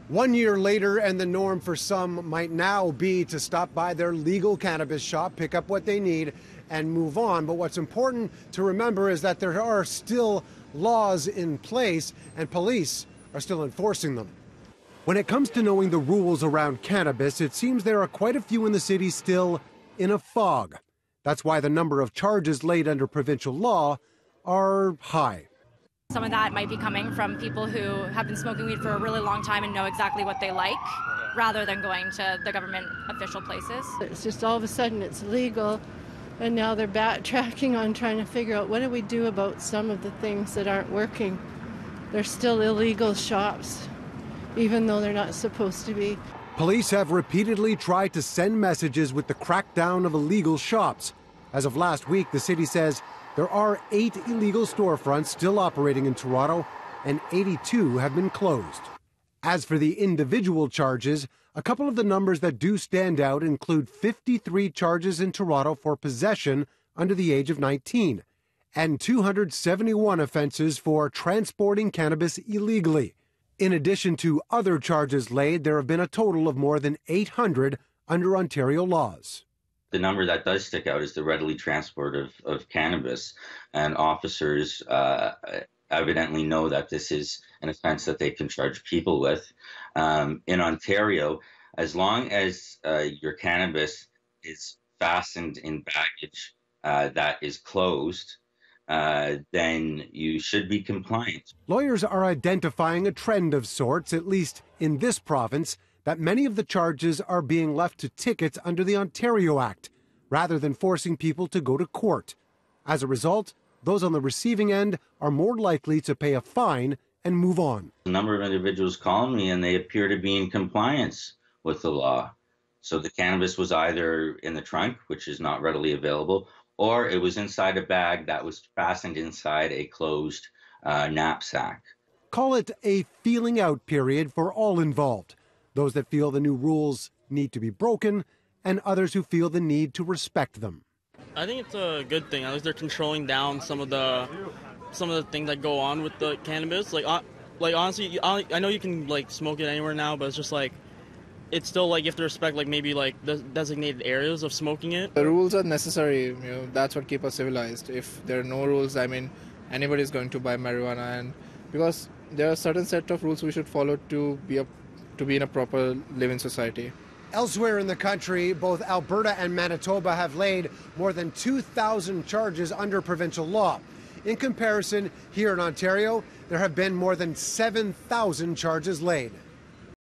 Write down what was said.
1 year later, and the norm for some might now be to stop by their legal cannabis shop, pick up what they need, and move on. But what's important to remember is that there are still laws in place, and police are still enforcing them. When it comes to knowing the rules around cannabis, it seems there are quite a few in the city still in a fog. That's why the number of charges laid under provincial law are high. Some of that might be coming from people who have been smoking weed for a really long time and know exactly what they like, rather than going to the government official places. It's just all of a sudden it's legal, and now they're backtracking on trying to figure out what do we do about some of the things that aren't working. They're still illegal shops, even though they're not supposed to be. Police have repeatedly tried to send messages with the crackdown of illegal shops. As of last week, the city says there are 8 illegal storefronts still operating in Toronto, and 82 have been closed. As for the individual charges, a couple of the numbers that do stand out include 53 charges in Toronto for possession under the age of 19, and 271 offenses for transporting cannabis illegally. In addition to other charges laid, there have been a total of more than 800 under Ontario laws. The number that does stick out is the readily transport of cannabis, and officers evidently know that this is an offense that they can charge people with. In Ontario, as long as your cannabis is fastened in baggage that is closed, then you should be compliant. Lawyers are identifying a trend of sorts, at least in this province, that many of the charges are being left to tickets under the Ontario Act, rather than forcing people to go to court. As a result, those on the receiving end are more likely to pay a fine and move on. A number of individuals call me and they appear to be in compliance with the law. So the cannabis was either in the trunk, which is not readily available, or it was inside a bag that was fastened inside a closed knapsack. Call it a feeling out period for all involved. Those that feel the new rules need to be broken, and others who feel the need to respect them. I think it's a good thing. At least they're controlling down some of the things that go on with the cannabis. Like honestly, I know you can like smoke it anywhere now, but it's just like it's still like you have to respect like maybe like the designated areas of smoking it. The rules are necessary. That's what keeps us civilized. If there are no rules, I mean, anybody's going to buy marijuana, and because there are a certain set of rules we should follow to be in a proper living society. Elsewhere in the country, both Alberta and Manitoba have laid more than 2,000 charges under provincial law. In comparison, here in Ontario, there have been more than 7,000 charges laid.